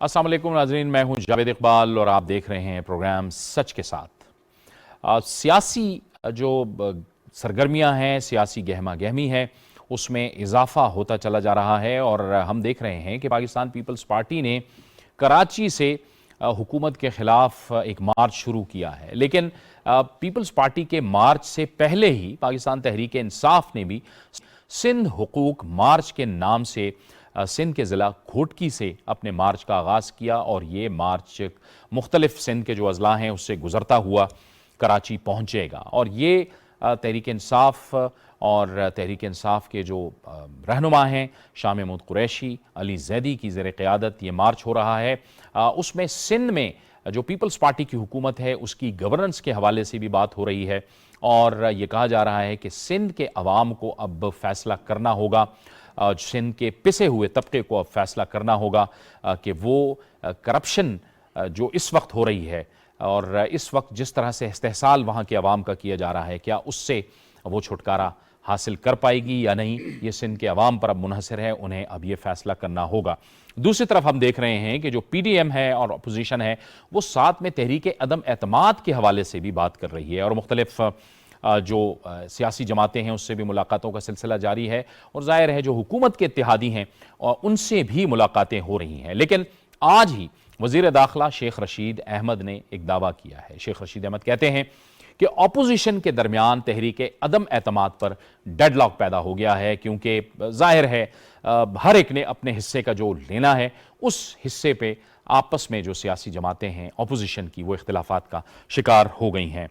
अस्सलाम वालेकुम नाज़रीन, मैं हूं जावेद इकबाल और आप देख रहे हैं प्रोग्राम सच के साथ। सियासी जो सरगर्मियां हैं, सियासी गहमा गहमी है, उसमें इजाफा होता चला जा रहा है और हम देख रहे हैं कि पाकिस्तान पीपल्स पार्टी ने कराची से हुकूमत के ख़िलाफ़ एक मार्च शुरू किया है। लेकिन पीपल्स पार्टी के मार्च से पहले ही पाकिस्तान तहरीक इंसाफ ने भी सिंध हुकूक मार्च के नाम से सिंध के ज़िला घोटकी से अपने मार्च का आगाज़ किया और ये मार्च मुख्तलिफ सिंध के जो अजला हैं उससे गुज़रता हुआ कराची पहुँचेगा। और ये तहरीक इंसाफ और तहरीक इंसाफ के जो रहनुमा हैं शाह महमूद कुरैशी, अली जैदी की ज़ेर क़यादत ये मार्च हो रहा है। उसमें सिंध में जो पीपल्स पार्टी की हुकूमत है उसकी गवर्नेंस के हवाले से भी बात हो रही है और ये कहा जा रहा है कि सिंध के अवाम को अब फैसला करना होगा, सिंध के पिसे हुए तबके को अब फैसला करना होगा कि वो करप्शन जो इस वक्त हो रही है और इस वक्त जिस तरह से इस्तेहसाल वहाँ के अवाम का किया जा रहा है, क्या उससे वो छुटकारा हासिल कर पाएगी या नहीं, ये सिंध के अवाम पर अब मुनहसर है, उन्हें अब ये फैसला करना होगा। दूसरी तरफ हम देख रहे हैं कि जो पीडीएम है और अपोजिशन है वो साथ में तहरीक अदम एतमाद के हवाले से भी बात कर रही है और मुख्तलिफ जो सियासी जमातें हैं उससे भी मुलाकातों का सिलसिला जारी है और ज़ाहिर है जो हुकूमत के इत्तेहादी हैं उनसे भी मुलाकातें हो रही हैं। लेकिन आज ही वज़ीर दाखिला शेख रशीद अहमद ने एक दावा किया है। शेख रशीद अहमद कहते हैं कि अपोजिशन के दरमियान तहरीक अदम एतमाद पर डेडलॉक पैदा हो गया है, क्योंकि ज़ाहिर है हर एक ने अपने हिस्से का जो लेना है उस हिस्से पे आपस में जो सियासी जमातें हैं अपोजिशन की वो इख्तिलाफात का शिकार हो गई हैं।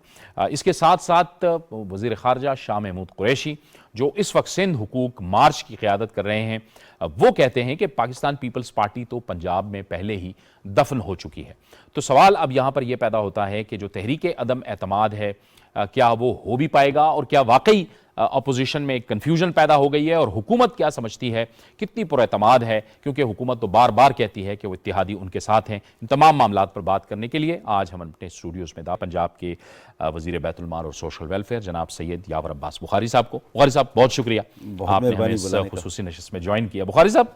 इसके साथ साथ वज़ीर ख़ारजा शाह महमूद कुरैशी जो इस वक्त सिंध हुकूक मार्च की क़यादत कर रहे हैं वो कहते हैं कि पाकिस्तान पीपल्स पार्टी तो पंजाब में पहले ही दफन हो चुकी है। तो सवाल अब यहाँ पर यह पैदा होता है कि जो तहरीक अदम एतमाद है क्या वो हो भी पाएगा और क्या वाकई अपोजिशन में एक कन्फ्यूजन पैदा हो गई है और हुकूमत क्या समझती है, कितनी पुरएतमाद है, क्योंकि हुकूमत तो बार बार कहती है कि वो इत्तेहादी उनके साथ हैं। इन तमाम मामलात पर बात करने के लिए आज हम अपने स्टूडियोज़ में पंजाब के वज़ीर बैतुल माल और सोशल वेलफेयर जनाब सैयद यावर अब्बास बुखारी साहब को। बुखारी साहब बहुत शुक्रिया, आपने हमें इस खुसूसी नशिस्त में ज्वाइन किया। बुखारी साहब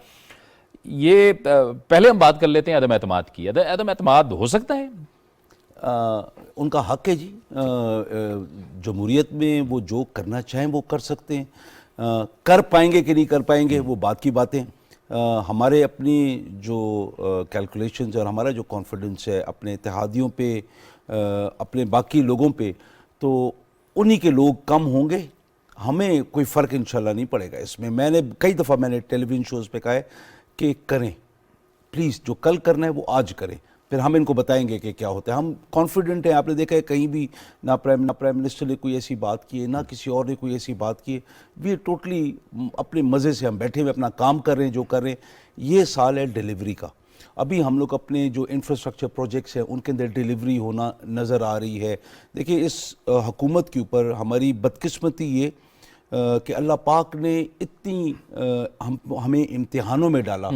ये पहले हम बात कर लेते हैं अदम एतमाद की। अदम एतमाद हो सकता है? उनका हक है जी, जमहूरियत में वो जो करना चाहें वो कर सकते हैं। कर पाएंगे कि नहीं कर पाएंगे वो बात की बातें। हमारे अपनी जो कैलकुलेशंस और हमारा जो कॉन्फिडेंस है अपने इत्तेहादियों पे, अपने बाकी लोगों पे, तो उन्हीं के लोग कम होंगे, हमें कोई फ़र्क इंशाल्लाह नहीं पड़ेगा इसमें। मैंने कई दफ़ा मैंने शोज़ पे कहा है कि करें प्लीज़, जो कल करना है वो आज करें, फिर हम इनको बताएंगे कि क्या होता है। हम कॉन्फिडेंट हैं। आपने देखा है कहीं भी ना प्राइम मिनिस्टर ने कोई ऐसी बात की है, ना किसी और ने कोई ऐसी बात की है। वी टोटली अपने मज़े से हम बैठे हुए अपना काम कर रहे हैं, जो कर रहे हैं। ये साल है डिलीवरी का। अभी हम लोग अपने जो इंफ्रास्ट्रक्चर प्रोजेक्ट्स हैं उनके अंदर डिलीवरी होना नज़र आ रही है। देखिए इस हुकूमत के ऊपर हमारी बदकिस्मती ये कि अल्लाह पाक ने इतनी हमें इम्तिहानों में डाला,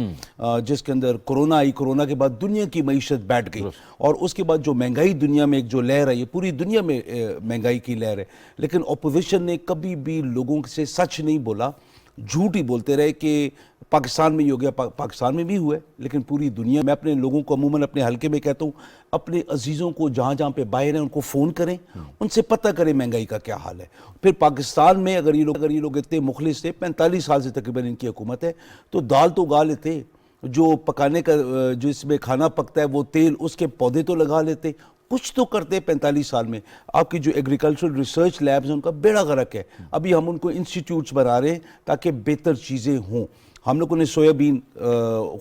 जिसके अंदर कोरोना आई, कोरोना के बाद दुनिया की मईशत बैठ गई और उसके बाद जो महंगाई दुनिया में एक जो लहर है, ये पूरी दुनिया में महंगाई की लहर है। लेकिन अपोजिशन ने कभी भी लोगों से सच नहीं बोला, झूठ ही बोलते रहे कि पाकिस्तान में ही हो गया। पाकिस्तान में भी हुआ है लेकिन पूरी दुनिया में। अपने लोगों को अमूमन अपने हलके में कहता हूँ, अपने अजीज़ों को जहाँ जहाँ पे बाहर हैं उनको फ़ोन करें, उनसे पता करें महंगाई का क्या हाल है। फिर पाकिस्तान में अगर ये लोग इतने मुखलिस थे, 45 साल से तकरीबन इनकी हुकूमत है, तो दाल तो उगा लेते, जो पकाने का जो इसमें खाना पकता है वो तेल, उसके पौधे तो लगा लेते, कुछ तो करते 45 साल में। आपकी जो एग्रीकल्चरल रिसर्च लैब्स हैं उनका बेड़ा गर्क है। अभी हम उनको इंस्टीट्यूट्स बना रहे हैं ताकि बेहतर चीज़ें हों। हम लोगों ने सोयाबीन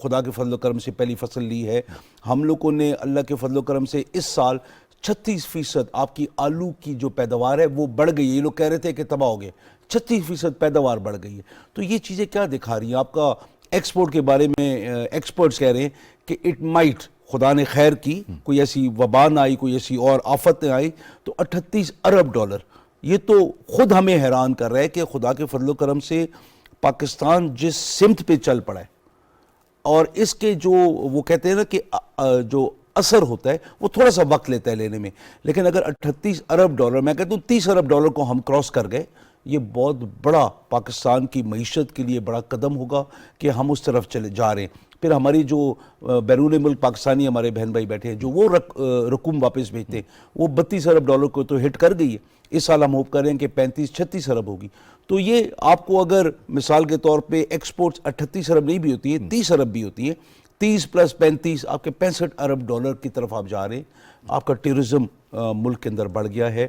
खुदा के फजल करम से पहली फसल ली है। हम लोगों ने अल्लाह के फजल करम से इस साल 36% आपकी आलू की जो पैदावार है वो बढ़ गई है। ये लोग कह रहे थे कि तबाह हो गए, 36% पैदावार बढ़ गई है। तो ये चीज़ें क्या दिखा रही हैं? आपका एक्सपोर्ट के बारे में एक्सपर्ट्स कह रहे हैं कि इट माइट, खुदा ने खैर की, कोई ऐसी वबा ना आई, कोई ऐसी और आफत ना आई, तो 38 अरब डॉलर। ये तो खुद हमें हैरान कर रहा है कि खुदा के फजल करम से पाकिस्तान जिस सिमत पे चल पड़ा है और इसके जो वो कहते हैं ना कि जो असर होता है वो थोड़ा सा वक्त लेता है लेने में। लेकिन अगर 38 अरब डॉलर, मैं कहता हूँ 30 अरब डॉलर को हम क्रॉस कर गए, ये बहुत बड़ा पाकिस्तान की मईशत के लिए बड़ा कदम होगा कि हम उस तरफ चले जा रहे हैं। پھر ہماری جو بیرون ملک پاکستانی ہمارے بہن بھائی بیٹھے ہیں جو وہ رقوم واپس بھیجتے ہیں وہ 32 ارب ڈالر کو تو ہٹ کر گئی ہے. اس سال ہم ہوپ کر رہے ہیں کہ 35-36 ارب ہوگی. تو یہ آپ کو اگر مثال کے طور پہ ایکسپورٹس 38 ارب نہیں بھی ہوتی ہے 30 ارب بھی ہوتی ہے, 30 + 35 آپ کے 65 ارب ڈالر کی طرف آپ جا رہے ہیں. آپ کا ٹیورزم ملک کے اندر بڑھ گیا ہے,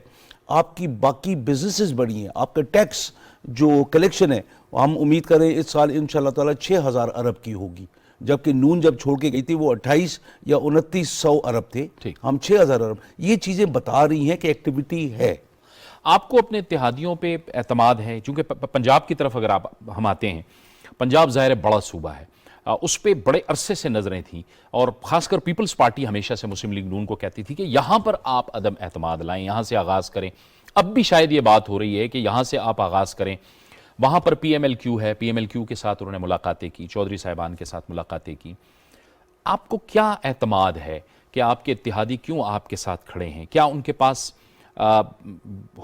آپ کی باقی بزنسز بڑھی ہیں, آپ کا ٹیکس جو کلیکشن ہے ہم امید کریں اس سال انشاءاللہ تعالی 6000 ارب کی ہوگی, جبکہ نون جب چھوڑ کے گئی تھی وہ 28 یا 2900 ارب تھے, ہم 6000 ارب. یہ چیزیں بتا رہی ہیں کہ ایکٹیویٹی ہے. آپ کو اپنے اتحادیوں پہ اعتماد ہے؟ چونکہ پنجاب کی طرف اگر ہم آتے ہیں, پنجاب ظاہر بڑا صوبہ ہے, اس پہ بڑے عرصے سے نظریں تھیں, اور خاص کر پیپلز پارٹی ہمیشہ سے مسلم لیگ نون کو کہتی تھی کہ یہاں پر آپ عدم اعتماد لائیں, یہاں سے آغاز کریں. اب بھی شاید یہ بات ہو رہی ہے کہ یہاں سے آپ آغاز کریں. وہاں پر پی ایم ایل کیو ہے, پی ایم ایل کیو کے ساتھ انہوں نے ملاقاتیں کی, چودھری صاحبان کے ساتھ ملاقاتیں کی. آپ کو کیا اعتماد ہے کہ آپ کے اتحادی کیوں آپ کے ساتھ کھڑے ہیں؟ کیا ان کے پاس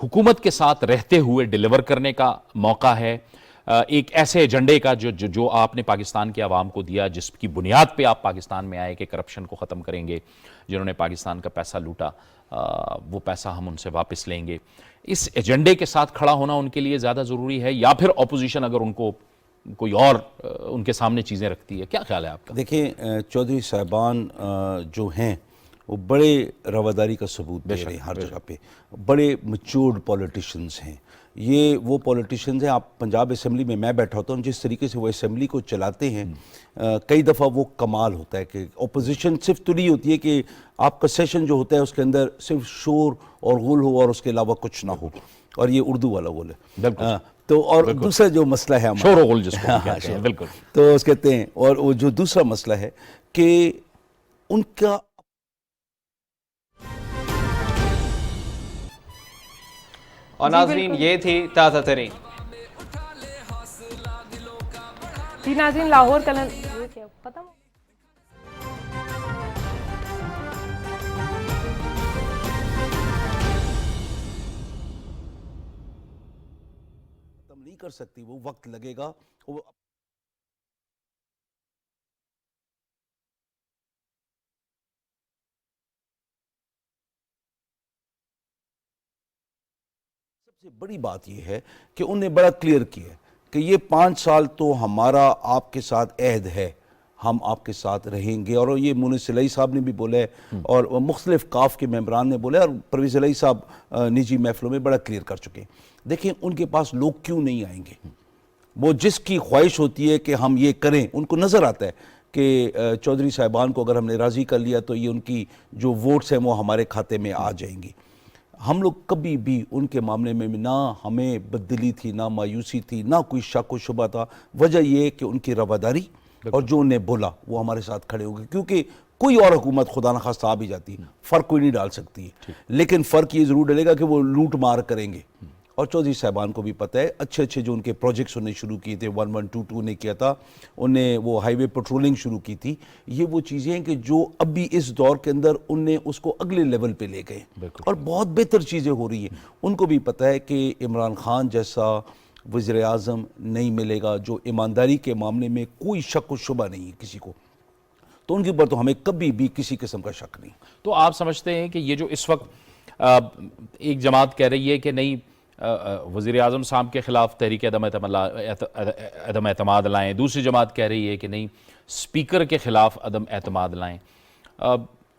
حکومت کے ساتھ رہتے ہوئے ڈیلیور کرنے کا موقع ہے, ایک ایسے ایجنڈے کا جو آپ نے پاکستان کے عوام کو دیا, جس کی بنیاد پہ آپ پاکستان میں آئے کہ کرپشن کو ختم کریں گے, جنہوں نے پاکستان کا پیسہ لوٹا وہ پیسہ ہم ان سے واپس لیں گے. اس ایجنڈے کے ساتھ کھڑا ہونا ان کے لیے زیادہ ضروری ہے, یا پھر اپوزیشن اگر ان کو کوئی اور ان کے سامنے چیزیں رکھتی ہے؟ کیا خیال ہے آپ کا؟ دیکھیں چودھری صاحبان جو ہیں وہ بڑے رواداری کا ثبوت دے رہے ہیں ہر جگہ پہ, بڑے میچورڈ پولیٹیشنز ہیں. یہ وہ پولیٹیشنز ہیں, آپ پنجاب اسمبلی میں میں بیٹھا ہوتا ہوں, جس طریقے سے وہ اسمبلی کو چلاتے ہیں کئی دفعہ وہ کمال ہوتا ہے کہ اپوزیشن صرف تو نہیں ہوتی ہے کہ آپ کا سیشن جو ہوتا ہے اس کے اندر صرف شور اور غل ہو اور اس کے علاوہ کچھ نہ ہو, اور یہ اردو والا غل ہے. تو اور دوسرا جو مسئلہ ہے شور و غل جس کو کہتے ہیں, بالکل تو اس کہتے ہیں, اور وہ جو دوسرا مسئلہ ہے کہ ان کا اور ناظرین یہ تھی تازہ ترین. جی ناظرین, لاہور کلن پتہ نہیں کر سکتی, وہ وقت لگے گا. سب سے بڑی بات یہ ہے کہ انہوں نے بڑا کلیئر کیا کہ یہ 5 سال تو ہمارا آپ کے ساتھ عہد ہے, ہم آپ کے ساتھ رہیں گے. اور یہ مونس الہی صاحب نے بھی بولا ہے, اور مختلف کاف کے ممبران نے بولا ہے, اور پرویز الہی صاحب نجی محفلوں میں بڑا کلیئر کر چکے ہیں. دیکھیں ان کے پاس لوگ کیوں نہیں آئیں گے, وہ جس کی خواہش ہوتی ہے کہ ہم یہ کریں, ان کو نظر آتا ہے کہ چودھری صاحبان کو اگر ہم نے راضی کر لیا تو یہ ان کی جو ووٹس ہیں وہ ہمارے کھاتے میں آ جائیں گی. ہم لوگ کبھی بھی ان کے معاملے میں نہ ہمیں بددلی تھی, نہ مایوسی تھی, نہ کوئی شک و شبہ تھا. وجہ یہ ہے کہ ان کی رواداری اور جو انہیں بولا وہ ہمارے ساتھ کھڑے ہو گئے, کیونکہ کوئی اور حکومت خدا نخواستہ آ بھی جاتی, فرق کوئی نہیں ڈال سکتی ہے, لیکن فرق یہ ضرور ڈالے گا کہ وہ لوٹ مار کریں گے. اور چودھری صاحبان کو بھی پتہ ہے, اچھے جو ان کے پروجیکٹس انہیں شروع کیے تھے, 1122 نے کیا تھا, انہیں وہ ہائی وے پیٹرولنگ شروع کی تھی, یہ وہ چیزیں ہیں کہ جو اب بھی اس دور کے اندر انہیں اس کو اگلے لیول پہ لے گئے, اور بہت بہتر چیزیں ہو رہی ہیں. ان کو بھی پتہ ہے کہ عمران خان جیسا وزیر اعظم نہیں ملے گا جو ایمانداری کے معاملے میں کوئی شک و شبہ نہیں ہے کسی کو, تو ان کے اوپر تو ہمیں کبھی بھی کسی قسم کا شک نہیں. تو آپ سمجھتے ہیں کہ یہ جو اس وقت ایک جماعت کہہ رہی ہے کہ نہیں وزیر اعظم صاحب کے خلاف تحریک عدم اعتماد لائیں, دوسری جماعت کہہ رہی ہے کہ نہیں اسپیکر کے خلاف عدم اعتماد لائیں,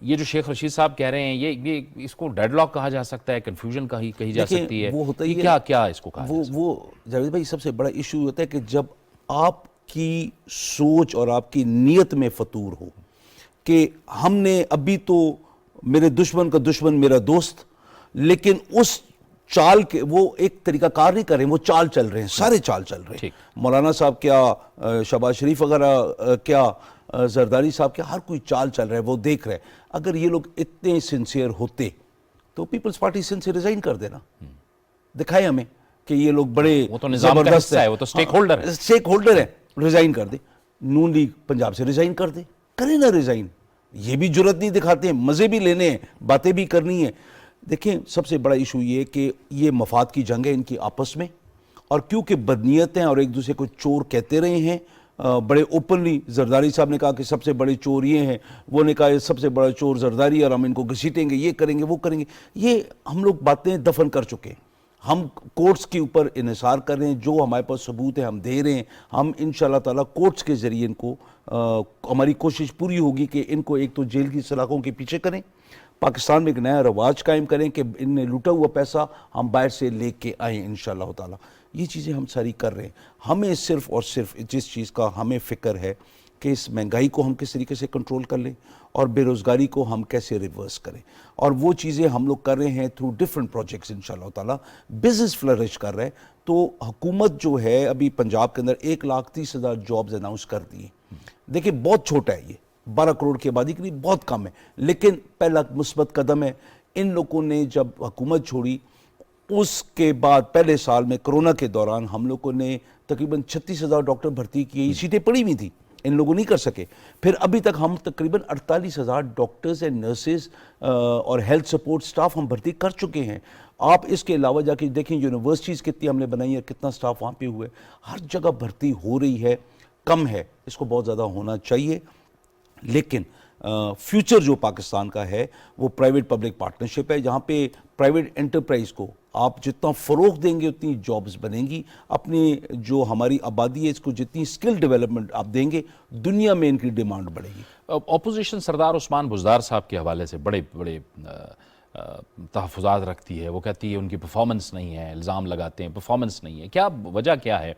یہ جو شیخ رشید صاحب کہہ رہے ہیں یہ اس کو ڈیڈ لاک کہا جا سکتا ہے, کنفیوژن کہی جا سکتی ہے, وہ ہوتا ہی کیا اس کو کہا جا سکتا ہے؟ وہ جاوید بھائی سب سے بڑا ایشو ہوتا ہے کہ جب آپ کی سوچ اور آپ کی نیت میں فطور ہو کہ ہم نے ابھی تو میرے دشمن کا دشمن میرا دوست, لیکن اس چال کے وہ ایک طریقہ کار نہیں کر رہے ہیں, وہ چال چل رہے ہیں, سارے چال چل رہے ہیں. مولانا صاحب کیا, شہباز شریف وغیرہ کیا, زرداری صاحب کیا, ہر کوئی چال چل رہا ہے, وہ دیکھ رہے ہیں. اگر یہ لوگ اتنے سنسیئر ہوتے تو پیپلز پارٹی سے ریزائن کر دینا, دکھائے ہمیں کہ یہ لوگ بڑے زبردست ہے, وہ تو سٹیک ہولڈر ہے, سٹیک ہولڈر ہے, ریزائن کر دے. نون لیگ پنجاب سے ریزائن کر دے, کرے نا ریزائن, یہ بھی جرت نہیں دکھاتے ہیں, مزے بھی لینے ہیں, باتیں بھی کرنی ہیں. دیکھیں سب سے بڑا ایشو یہ کہ یہ مفاد کی جنگ ہے ان کی آپس میں, اور کیونکہ بدنیت ہیں اور ایک دوسرے کو چور کہتے رہے ہیں, बड़े ओपनली जरदारी साहब ने कहा कि सबसे बड़े चोर ये हैं, वो ने कहा सबसे बड़ा चोर जरदारी और हम इनको घसीटेंगे, ये करेंगे वो करेंगे। ये हम लोग बातें दफन कर चुके हैं। हम कोर्ट्स के ऊपर इन्हिसार कर रहे हैं, जो हमारे पास सबूत है हम दे रहे हैं। हम इंशाल्लाह ताला कोर्ट्स के ज़रिए इनको हमारी कोशिश पूरी होगी कि इनको एक तो जेल की सलाखों के पीछे करें, पाकिस्तान में एक नया रवाज कायम करें कि इनने लूटा हुआ पैसा हम बाहर से लेके आएँ इंशाल्लाह ताला। ये चीज़ें हम सारी कर रहे हैं। हमें सिर्फ़ और सिर्फ जिस चीज़ का हमें फ़िक्र है कि इस महंगाई को हम किस तरीके से कंट्रोल कर लें और बेरोज़गारी को हम कैसे रिवर्स करें, और वो चीज़ें हम लोग कर रहे हैं थ्रू डिफरेंट प्रोजेक्ट्स इंशाल्लाह ताला। बिज़नेस फ्लरिश कर रहा है, तो हुकूमत जो है अभी पंजाब के अंदर 1,30,000 जॉब्स अनाउंस कर दिए। देखिए बहुत छोटा है, ये 12 करोड़ की आबादी के लिए बहुत कम है, लेकिन पहला मुस्बत कदम है। इन लोगों ने जब हुकूमत छोड़ी उसके बाद पहले साल में कोरोना के दौरान हम लोगों ने तकरीबन 36,000 डॉक्टर भर्ती किए, सीटें पड़ी हुई थी, इन लोगों नहीं कर सके। फिर अभी तक हम तकरीबन 48,000 डॉक्टर्स एंड नर्सेज और हेल्थ सपोर्ट स्टाफ हम भर्ती कर चुके हैं। आप इसके अलावा जाके देखें यूनिवर्सिटीज़ कितनी हमने बनाई है, कितना स्टाफ वहाँ पे हुए, हर जगह भर्ती हो रही है। कम है, इसको बहुत ज़्यादा होना चाहिए। लेकिन फ्यूचर जो पाकिस्तान का है वो प्राइवेट पब्लिक पार्टनरशिप है, जहाँ पे प्राइवेट एंटरप्राइज को आप जितना फ़रोग़ देंगे उतनी जॉब्स बनेंगी। अपनी जो हमारी आबादी है इसको जितनी स्किल डेवलपमेंट आप देंगे, दुनिया में इनकी डिमांड बढ़ेगी। अपोजिशन सरदार उस्मान बुज़दार साहब के हवाले से बड़े बड़े तहफ़्फ़ुज़ात रखती है। वो कहती है उनकी परफॉर्मेंस नहीं है, इल्ज़ाम लगाते हैं परफॉर्मेंस नहीं है। क्या वजह क्या है?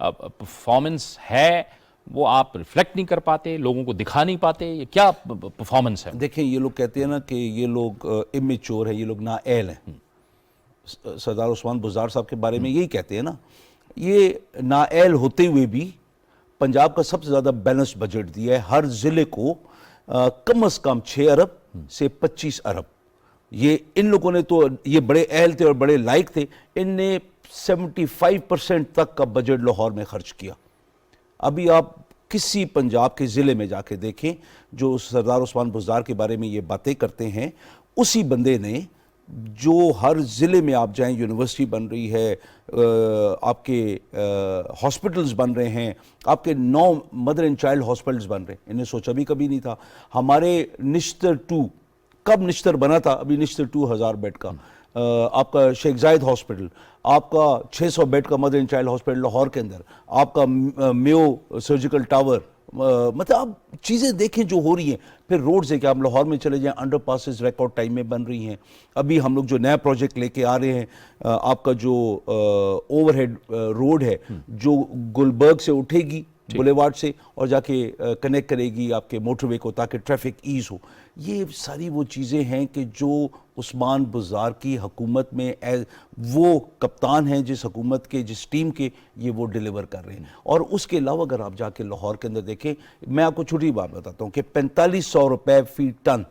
परफॉर्मेंस है वो आप रिफ्लेक्ट नहीं कर पाते, लोगों को दिखा नहीं पाते, ये क्या परफॉर्मेंस है? देखें ये लोग कहते हैं ना कि ये लोग इमेच्योर है, ये लोग नाअहल हैं। सरदार उस्मान बुज़दार साहब के बारे में यही कहते हैं ना। ये नाअहल होते हुए भी पंजाब का सबसे ज़्यादा बैलेंस्ड बजट दिया है, हर ज़िले को कम से कम 6 अरब से 25 अरब। ये इन लोगों ने तो ये बड़े अहल थे और बड़े लायक थे, इनने 75% तक का बजट लाहौर में खर्च किया। अभी आप किसी पंजाब के ज़िले में जाके देखें जो सरदार उस्मान बुज़दार के बारे में ये बातें करते हैं, उसी बंदे ने जो हर ज़िले में आप जाएं यूनिवर्सिटी बन रही है, आपके हॉस्पिटल्स बन रहे हैं, आपके 9 मदर एंड चाइल्ड हॉस्पिटल्स बन रहे हैं, इन्हें सोचा भी कभी नहीं था। हमारे निश्तर 2 कब निश्तर बना था? अभी निश्तर 2 1000 बेड का, आपका शेख जायद हॉस्पिटल, आपका 600 बेड का mother and child hospital Lahore के अंदर, आपका मेयो सर्जिकल टावर, मतलब आप चीज़ें देखें जो हो रही हैं। फिर रोड से क्या आप लाहौर में चले जाएं, अंडर पासेस रिकॉर्ड टाइम में बन रही हैं। अभी हम लोग जो नया प्रोजेक्ट लेके आ रहे हैं, आपका जो ओवरहेड रोड है जो गुलबर्ग से उठेगी बुलेवार्ड से और जाके कनेक्ट करेगी आपके मोटरवे को, ताकि ट्रैफिक ईज हो। ये सारी वो चीज़ें हैं कि जो उस्मान बुज़दार की हुकूमत में वो कप्तान हैं जिस हुकूमत के, जिस टीम के, ये वो डिलीवर कर रहे हैं। और उसके अलावा अगर आप जाके लाहौर के अंदर देखें, मैं आपको छोटी बात बताता हूँ कि 4500 रुपये फी टन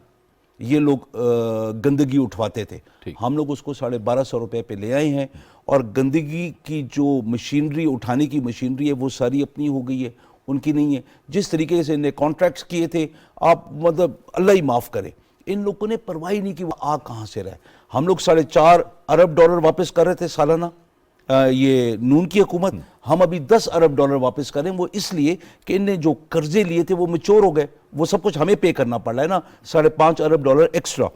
ये लोग गंदगी उठवाते थे, हम लोग उसको 1250 रुपये पे ले आए हैं। और गंदगी की जो मशीनरी, उठाने की मशीनरी है, वो सारी अपनी हो गई है, उनकी नहीं है। जिस तरीके से इन्हें कॉन्ट्रैक्ट्स किए थे, आप मतलब अल्लाह ही माफ़ करे, इन लोगों ने परवाह ही नहीं कि वो आ कहाँ से रहे। हम लोग 4.5 अरब डॉलर वापस कर रहे थे सालाना, ये नून की हुकूमत, हम अभी 10 अरब डॉलर वापस करें। वो इसलिए कि इनने जो कर्जे लिए थे वो मैच्योर हो गए, वो सब कुछ हमें पे करना पड़ रहा है ना, 5.5 अरब डॉलर एक्स्ट्रा।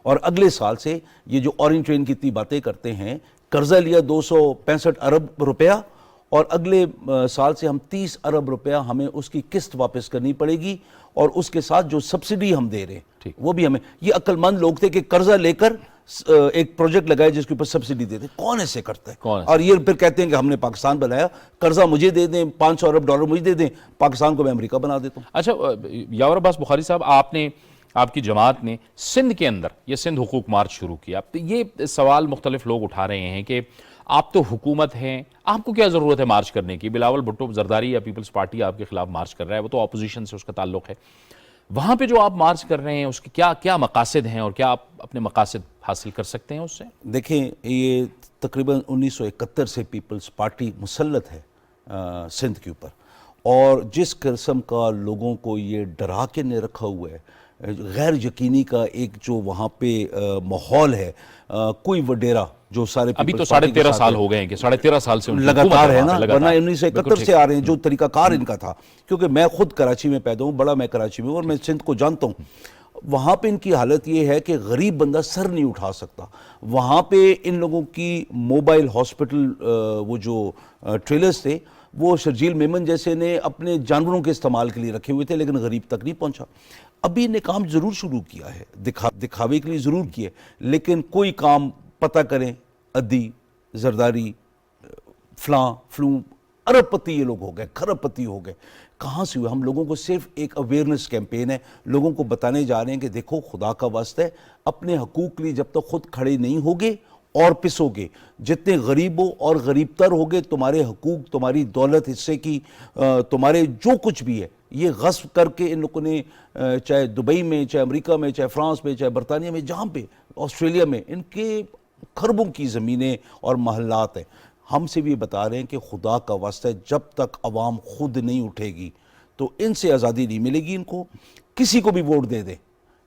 और अगले साल से ये जो ऑरेंज ट्रेन की इतनी बातें करते हैं, कर्जा लिया 265 अरब रुपया, और अगले साल से हम 30 अरब रुपया हमें उसकी किस्त वापस करनी पड़ेगी। और उसके साथ जो सब्सिडी हम दे रहे हैं वो भी हमें, ये अक्लमंद लोग थे कि कर्जा लेकर एक प्रोजेक्ट लगाए जिसके ऊपर सब्सिडी देते। कौन ऐसे करता है? और ये फिर कहते हैं कि हमने पाकिस्तान बनाया, कर्जा मुझे दे दें, 500 अरब डॉलर मुझे दे दें, पाकिस्तान को मैं अमेरिका बना देता हूँ। अच्छा यावर अब्बास बुखारी साहब, आपने, आपकी जमात ने सिंध के अंदर ये सिंध हुकूक मार्च शुरू किया। तो ये सवाल मुख्तलिफ लोग उठा रहे हैं कि आप तो हुकूमत हैं, आपको क्या ज़रूरत है मार्च करने की? बिलावल भुट्टो जरदारी या पीपल्स पार्टी आपके खिलाफ मार्च कर रहा है, वो तो अपोजिशन से उसका ताल्लुक है। वहाँ पे जो आप मार्च कर रहे हैं उसके क्या क्या मकासद हैं और क्या आप अपने मकासद हासिल कर सकते हैं उससे? देखें, ये तकरीबन 1971 से पीपल्स पार्टी मुसल्लत है सिंध के ऊपर, और जिस किस्म का लोगों को ये डरा के ने रखा हुआ है, गैर यकीनी का एक जो वहाँ पे माहौल है, कोई वडेरा जो सारे अभी तो People's Party के 13.5 साथ साल है। हो गए हैं कि 13.5 साल से उनकी लगातार हुकूमत है वहाँ ना, पे, लगातार। वरना 1971 से आ रहे हैं जो तरीकाकार इनका था। क्योंकि मैं खुद कराची में पैदा हूँ, बड़ा मैं कराची में हूँ और मैं सिंध को जानता हूँ। वहाँ पे इनकी हालत ये है कि गरीब बंदा सर नहीं उठा सकता। वहाँ पे इन लोगों की मोबाइल हॉस्पिटल वो जो ट्रेलर्स थे वो शर्जील मेमन जैसे ने अपने जानवरों के इस्तेमाल के लिए रखे हुए थे, लेकिन गरीब तक नहीं पहुँचा। अभी इन्हें काम ज़रूर शुरू किया है, दिखावे के लिए ज़रूर किए, लेकिन कोई काम पता करें, अद्दी, जरदारी, फलां फ्लू, अरबपति ये लोग हो गए, खरबपति हो गए। कहाँ से हुए? हम लोगों को सिर्फ एक अवेयरनेस कैंपेन है, लोगों को बताने जा रहे हैं कि देखो खुदा का वास्ता है, अपने हकूक़ के लिए जब तक खुद खड़े नहीं होगे और पिसोगे, जितने गरीब हो और गरीब तर होगे, तुम्हारे हकूक़, तुम्हारी दौलत, हिस्से की, तुम्हारे जो कुछ भी है, ये गस्ब करके इन लोगों ने चाहे दुबई में, चाहे अमेरिका में, चाहे फ्रांस में, चाहे बरतानिया में, जहाँ पे, ऑस्ट्रेलिया में, इनके खरबों की ज़मीनें और महल्लात हैं। हमसे भी बता रहे हैं कि खुदा का वास्ता है, जब तक अवाम खुद नहीं उठेगी तो इनसे आज़ादी नहीं मिलेगी। इनको किसी को भी वोट दे दे,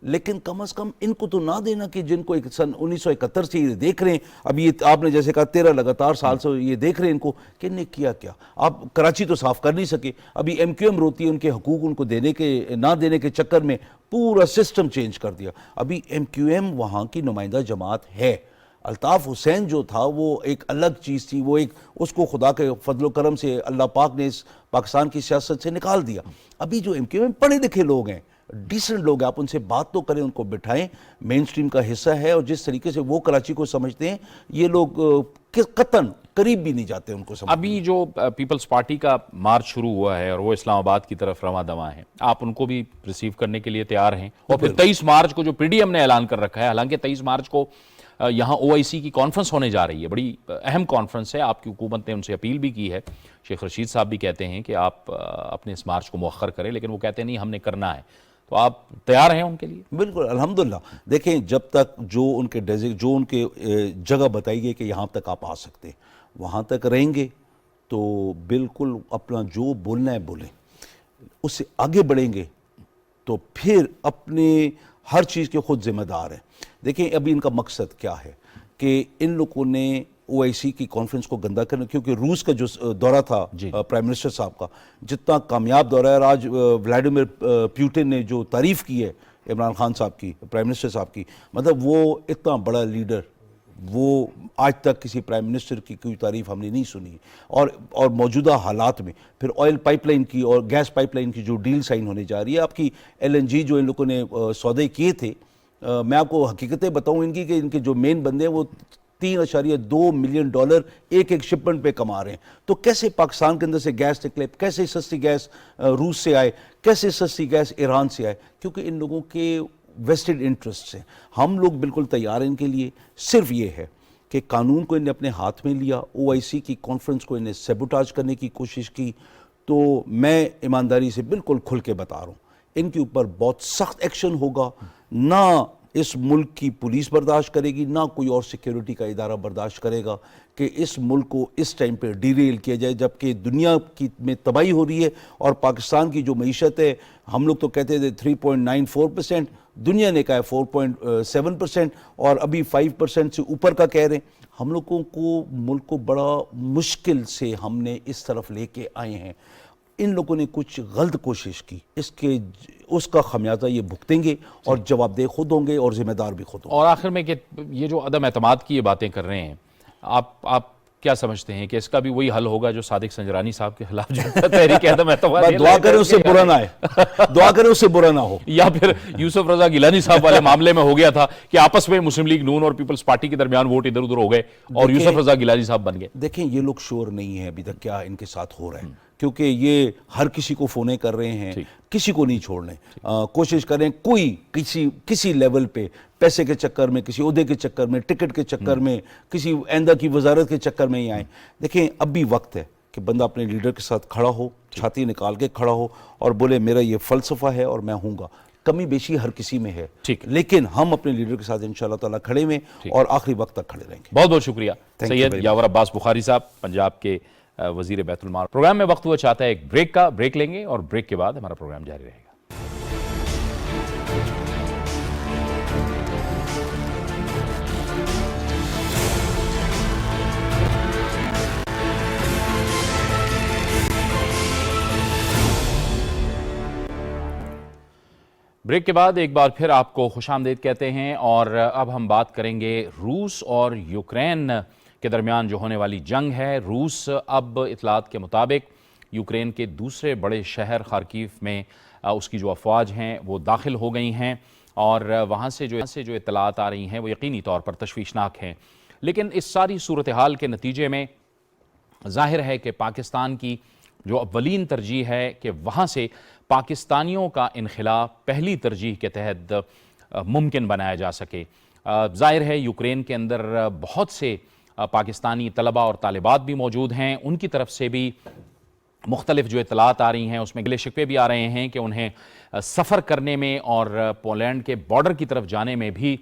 लेकिन कम से कम इनको तो ना देना कि जिनको एक सन 1971 से ये देख रहे हैं, अभी ये आपने जैसे कहा 13 लगातार साल से ये देख रहे हैं इनको कि इन्हें किया क्या। आप कराची तो साफ कर नहीं सके, अभी MQM रोती है उनके हकूक़ उनको देने के ना देने के चक्कर में पूरा सिस्टम चेंज कर दिया। अभी MQM वहाँ की नुमाइंदा जमात है। अल्ताफ़ हुसैन जो था वो एक अलग चीज़ थी, वो एक उसको खुदा के फजलो करम से अल्लाह पाक ने इस पाकिस्तान की सियासत से निकाल दिया। अभी जो MQM पढ़े लिखे लोग हैं, डिसेंट लोग हैं, आप उनसे बात तो करें, उनको बिठाएं, मेन स्ट्रीम का हिस्सा है। और जिस तरीके से वो कराची को समझते हैं, ये लोग कतन करीब भी नहीं जाते उनको समझ। अभी जो पीपल्स पार्टी का मार्च शुरू हुआ है और वो इस्लामाबाद की तरफ रवां दवा है, आप उनको भी रिसीव करने के लिए तैयार हैं? और फिर 23 मार्च को जो PDM ने ऐलान कर रखा है, हालांकि 23 मार्च को यहाँ OIC की कॉन्फ्रेंस होने जा रही है, बड़ी अहम कॉन्फ्रेंस है, आपकी हुकूमत ने उनसे अपील भी की है। शेख रशीद साहब भी कहते हैं कि आप अपने इस मार्च को मुअख्खर करें, लेकिन वो कहते हैं नहीं, हमने करना है। तो आप तैयार हैं उनके लिए? बिल्कुल, अल्हम्दुलिल्लाह। देखें, जब तक जो उनके जगह बताई गई कि यहाँ तक आप आ सकते हैं, वहाँ तक रहेंगे तो बिल्कुल अपना जो बोलना है बोलें, उससे आगे बढ़ेंगे तो फिर अपने हर चीज़ के खुद जिम्मेदार हैं। देखिए, अभी इनका मकसद क्या है कि इन लोगों ने OIC की कॉन्फ्रेंस को गंदा करना, क्योंकि रूस का जो दौरा था प्राइम मिनिस्टर साहब का, जितना कामयाब दौरा है, आज व्लादिमीर पुतिन ने जो तारीफ़ की है इमरान खान साहब की, प्राइम मिनिस्टर साहब की, मतलब वो इतना बड़ा लीडर, वो आज तक किसी प्राइम मिनिस्टर की कोई तारीफ़ हमने नहीं सुनी। और मौजूदा हालात में फिर ऑयल पाइपलाइन की और गैस पाइपलाइन की जो डील साइन होने जा रही है, आपकी LNG जो इन लोगों ने सौदे किए थे, मैं आपको हकीकतें बताऊं इनकी कि इनके जो मेन बंदे हैं वो $3.2 मिलियन एक एक शिपमेंट पे कमा रहे हैं। तो कैसे पाकिस्तान के अंदर से गैस निकले, कैसे सस्ती गैस रूस से आए, कैसे सस्ती गैस ईरान से आए? क्योंकि इन लोगों के वेस्टेड इंटरेस्ट हैं। हम लोग बिल्कुल तैयार हैं इनके लिए। सिर्फ ये है कि कानून को इन्हें अपने हाथ में लिया, OIC की कॉन्फ्रेंस को इन्हें सेबोटाज करने की कोशिश की। तो मैं ईमानदारी से बिल्कुल खुल के बता रहा हूँ, इनके ऊपर बहुत सख्त एक्शन होगा। ना इस मुल्क की पुलिस बर्दाश्त करेगी, ना कोई और सिक्योरिटी का इदारा बर्दाश्त करेगा कि इस मुल्क को इस टाइम पे डिरेल किया जाए, जबकि दुनिया की में तबाही हो रही है। और पाकिस्तान की जो मईशत है, हम लोग तो कहते थे 3.94%, दुनिया ने कहा है 4.7%, और अभी 5% से ऊपर का कह रहे हैं। हम लोगों को मुल्क को बड़ा मुश्किल से हमने इस तरफ लेके आए हैं। इन लोगों ने कुछ गलत कोशिश की, उसका खमियाजा ये भुगतेंगे और जवाबदेह खुद होंगे और जिम्मेदार भी खुद होंगे। और आखिर में कि ये जो अदम एतमाद की ये बातें कर रहे हैं, आप क्या समझते हैं कि इसका भी वही हल होगा जो सादिक संजरानी साहब के खिलाफ जो तहरीक अदम एतमाद, दुआ करें उससे बुरा ना आए, दुआ करें उससे बुरा ना हो। या फिर यूसुफ रजा गिलानी साहब वाले मामले में हो गया था कि आपस में मुस्लिम लीग नून और पीपल्स पार्टी के दरमियान वोट इधर उधर हो गए और यूसुफ रजा गिलानी साहब बन गए। देखें, ये लोग श्योर नहीं है अभी तक क्या इनके साथ हो रहा है, क्योंकि ये हर किसी को फोने कर रहे हैं, किसी को नहीं छोड़ने कोशिश करें। कोई किसी लेवल पे पैसे के चक्कर में, किसी ओहदे के चक्कर में, टिकट के चक्कर में, किसी आइंदा की वजारत के चक्कर में ही आए। देखें, अब भी वक्त है कि बंदा अपने लीडर के साथ खड़ा हो, छाती निकाल के खड़ा हो और बोले मेरा ये फलसफा है और मैं हूँगा। कमी बेशी हर किसी में है, लेकिन हम अपने लीडर के साथ इंशाअल्लाह ताला खड़े में और आखिरी वक्त तक खड़े रहेंगे। बहुत बहुत शुक्रिया सैयद यावर अब्बास बुखारी साहब, पंजाब के वजीर बैतुल माल। प्रोग्राम में वक्त हुआ चाहता है एक ब्रेक लेंगे और ब्रेक के बाद हमारा प्रोग्राम जारी रहेगा। بریک کے بعد ایک بار پھر آپ کو خوش آمدید کہتے ہیں، اور اب ہم بات کریں گے روس اور یوکرین کے درمیان جو ہونے والی جنگ ہے۔ روس اب اطلاعات کے مطابق یوکرین کے دوسرے بڑے شہر خارکیف میں اس کی جو افواج ہیں وہ داخل ہو گئی ہیں، اور وہاں سے جو اطلاعات آ رہی ہیں وہ یقینی طور پر تشویشناک ہیں۔ لیکن اس ساری صورتحال کے نتیجے میں ظاہر ہے کہ پاکستان کی جو اولین ترجیح ہے کہ وہاں سے پاکستانیوں کا انخلا پہلی ترجیح کے تحت ممکن بنایا جا سکے۔ ظاہر ہے یوکرین کے اندر بہت سے پاکستانی طلبہ اور طالبات بھی موجود ہیں، ان کی طرف سے بھی مختلف جو اطلاعات آ رہی ہیں اس میں گلے شکوے بھی آ رہے ہیں کہ انہیں سفر کرنے میں اور پولینڈ کے بارڈر کی طرف جانے میں بھی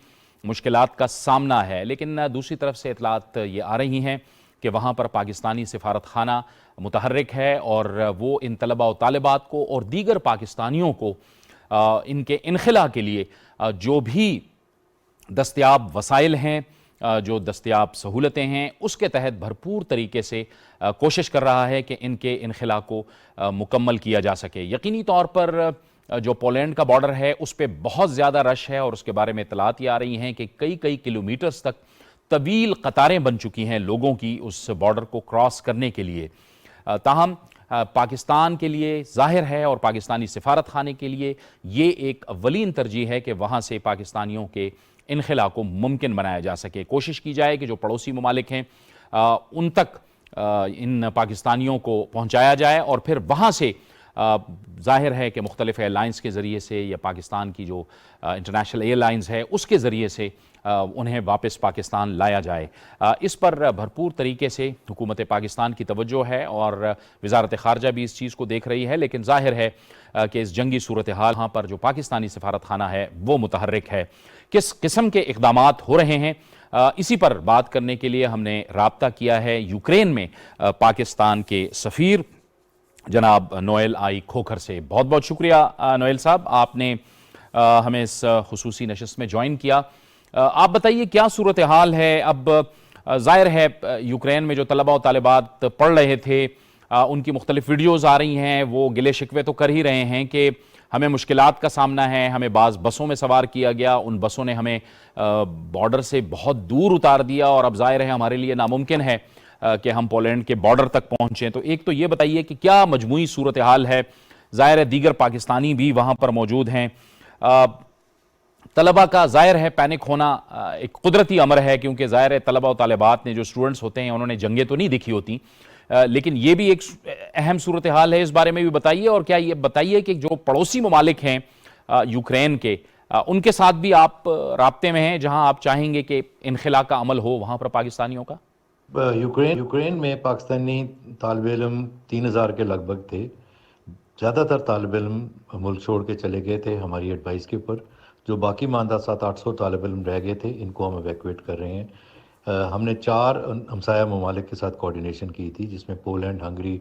مشکلات کا سامنا ہے۔ لیکن دوسری طرف سے اطلاعات یہ آ رہی ہیں کہ وہاں پر پاکستانی سفارت خانہ متحرک ہے، اور وہ ان طلبہ و طالبات کو اور دیگر پاکستانیوں کو ان کے انخلا کے لیے جو بھی دستیاب وسائل ہیں، جو دستیاب سہولتیں ہیں، اس کے تحت بھرپور طریقے سے کوشش کر رہا ہے کہ ان کے انخلا کو مکمل کیا جا سکے۔ یقینی طور پر جو پولینڈ کا بارڈر ہے اس پہ بہت زیادہ رش ہے، اور اس کے بارے میں اطلاعات یہ آ رہی ہیں کہ کئی کلومیٹرز تک طویل قطاریں بن چکی ہیں لوگوں کی اس بارڈر کو کراس کرنے کے لیے۔ تاہم پاکستان کے لیے ظاہر ہے اور پاکستانی سفارت خانے کے لیے یہ ایک اولین ترجیح ہے کہ وہاں سے پاکستانیوں کے انخلا کو ممکن بنایا جا سکے۔ کوشش کی جائے کہ جو پڑوسی ممالک ہیں ان تک ان پاکستانیوں کو پہنچایا جائے، اور پھر وہاں سے ظاہر ہے کہ مختلف ایئر لائنز کے ذریعے سے یا پاکستان کی جو انٹرنیشنل ایئر لائنز ہے اس کے ذریعے سے انہیں واپس پاکستان لایا جائے۔ اس پر بھرپور طریقے سے حکومت پاکستان کی توجہ ہے، اور وزارت خارجہ بھی اس چیز کو دیکھ رہی ہے، لیکن ظاہر ہے کہ اس جنگی صورتحال ہاں پر جو پاکستانی سفارت خانہ ہے وہ متحرک ہے۔ کس قسم کے اقدامات ہو رہے ہیں، اسی پر بات کرنے کے لیے ہم نے رابطہ کیا ہے یوکرین میں پاکستان کے سفیر جناب نوئل آئی کھوکھر سے۔ بہت بہت شکریہ نوئل صاحب، آپ نے ہمیں اس خصوصی نشست میں جوائن کیا۔ آپ بتائیے کیا صورتحال ہے اب؟ ظاہر ہے یوکرین میں جو طلبہ و طالبات پڑھ رہے تھے ان کی مختلف ویڈیوز آ رہی ہیں، وہ گلے شکوے تو کر ہی رہے ہیں کہ ہمیں مشکلات کا سامنا ہے، ہمیں بعض بسوں میں سوار کیا گیا، ان بسوں نے ہمیں بارڈر سے بہت دور اتار دیا، اور اب ظاہر ہے ہمارے لیے ناممکن ہے کہ ہم پولینڈ کے بارڈر تک پہنچیں۔ تو ایک تو یہ بتائیے کہ کیا مجموعی صورتحال ہے؟ ظاہر ہے دیگر پاکستانی بھی وہاں پر موجود ہیں، طلبہ کا ظاہر ہے پینک ہونا ایک قدرتی امر ہے، کیونکہ ظاہر ہے طلبہ و طالبات نے جو اسٹوڈنٹس ہوتے ہیں انہوں نے جنگیں تو نہیں دیکھی ہوتی، لیکن یہ بھی ایک اہم صورتحال ہے، اس بارے میں بھی بتائیے۔ اور کیا یہ بتائیے کہ جو پڑوسی ممالک ہیں یوکرین کے، ان کے ساتھ بھی آپ رابطے میں ہیں جہاں آپ چاہیں گے کہ انخلا کا عمل ہو وہاں پر پاکستانیوں کا؟ یوکرین میں پاکستانی طالب علم 3000 کے لگ بھگ تھے۔ زیادہ تر طالب علم ملک چھوڑ کے چلے گئے تھے ہماری ایڈوائس کے اوپر۔ جو باقی ماندہ 700-800 طالب علم رہ گئے تھے ان کو ہم ایویکویٹ کر رہے ہیں۔ ہم نے 4 ہمسایہ ممالک کے ساتھ کوارڈینیشن کی تھی، جس میں پولینڈ، ہنگری،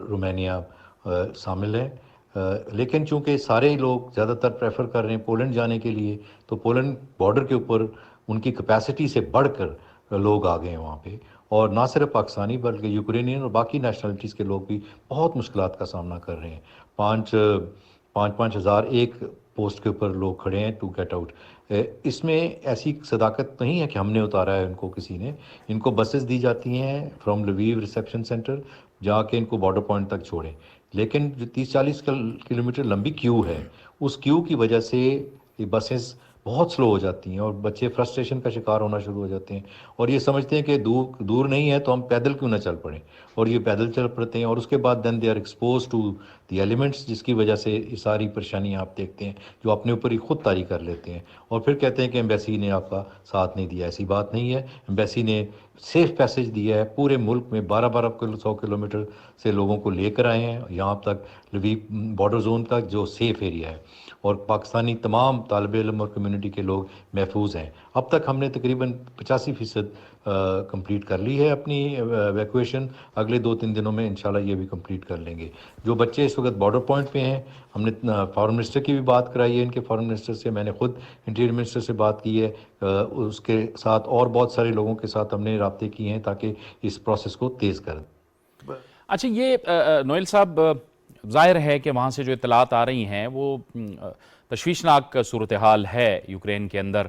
رومانیہ شامل ہیں۔ لیکن چونکہ سارے لوگ زیادہ تر پریفر کر رہے ہیں پولینڈ جانے کے لیے، تو پولینڈ بارڈر کے اوپر ان کی کیپیسٹی سے بڑھ کر لوگ آ گئے ہیں وہاں پہ، اور نہ صرف پاکستانی بلکہ یوکرینین اور باقی نیشنلٹیز کے لوگ بھی بہت مشکلات کا سامنا کر رہے ہیں۔ 5,000 ہزار ایک پوسٹ کے اوپر لوگ کھڑے ہیں ٹو گیٹ آؤٹ۔ اس میں ایسی صداقت نہیں ہے کہ ہم نے اتارا ہے ان کو، کسی نے۔ ان کو بسز دی جاتی ہیں فرام لویو ریسیپشن سینٹر، جا کے ان کو بارڈر پوائنٹ تک چھوڑیں، لیکن جو 30-40 کلومیٹر لمبی کیو ہے، اس کیو کی وجہ سے یہ بسز بہت سلو ہو جاتی ہیں، اور بچے فرسٹریشن کا شکار ہونا شروع ہو جاتے ہیں، اور یہ سمجھتے ہیں کہ دور نہیں ہے تو ہم پیدل کیوں نہ چل پڑیں، اور یہ پیدل چل پڑتے ہیں، اور اس کے بعد then they are expose to the elements, جس کی وجہ سے یہ ساری پریشانیاں آپ دیکھتے ہیں، جو اپنے اوپر ہی خود طاری کر لیتے ہیں، اور پھر کہتے ہیں کہ ایمبیسی نے آپ کا ساتھ نہیں دیا۔ ایسی بات نہیں ہے، ایمبیسی نے سیف پیسج دیا ہے، پورے ملک میں 12-100 کلومیٹر سے لوگوں کو لے کر آئے ہیں یہاں تک لویو بارڈر زون تک، جو سیف ایریا ہے، اور پاکستانی تمام طالب علم اور کمیونٹی کے لوگ محفوظ ہیں۔ اب تک ہم نے تقریباً 85% کمپلیٹ کر لی ہے اپنی ایویکویشن۔ اگلے 2-3 دنوں میں انشاءاللہ یہ بھی کمپلیٹ کر لیں گے۔ جو بچے اس وقت بارڈر پوائنٹ پہ ہیں، ہم نے فارن منسٹر کی بھی بات کرائی ہے، ان کے فارن منسٹر سے، میں نے خود انٹیریئر منسٹر سے بات کی ہے، اس کے ساتھ اور بہت سارے لوگوں کے ساتھ ہم نے رابطے کیے ہیں تاکہ اس پروسیس کو تیز کریں۔ اچھا، یہ نوئل صاحب ظاہر ہے کہ وہاں سے جو اطلاعات آ رہی ہیں وہ تشویشناک صورتحال ہے یوکرین کے اندر.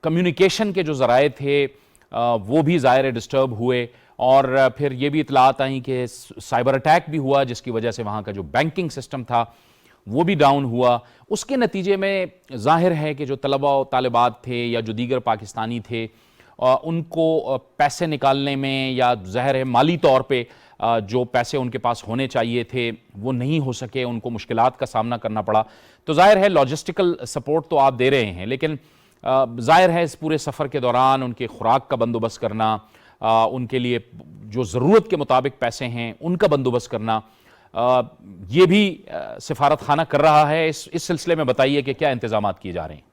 کمیونیکیشن کے جو ذرائع تھے وہ بھی ظاہر ڈسٹرب ہوئے, اور پھر یہ بھی اطلاعات آئیں کہ سائبر اٹیک بھی ہوا جس کی وجہ سے وہاں کا جو بینکنگ سسٹم تھا وہ بھی ڈاؤن ہوا. اس کے نتیجے میں ظاہر ہے کہ جو طلباء و طالبات تھے یا جو دیگر پاکستانی تھے ان کو پیسے نکالنے میں یا ظاہر ہے مالی طور پہ جو پیسے ان کے پاس ہونے چاہیے تھے وہ نہیں ہو سکے, ان کو مشکلات کا سامنا کرنا پڑا. تو ظاہر ہے لاجسٹیکل سپورٹ تو آپ دے رہے ہیں, لیکن ظاہر ہے اس پورے سفر کے دوران ان کے خوراک کا بندوبست کرنا, ان کے لیے جو ضرورت کے مطابق پیسے ہیں ان کا بندوبست کرنا, یہ بھی سفارت خانہ کر رہا ہے. اس سلسلے میں بتائیے کہ کیا انتظامات کیے جا رہے ہیں؟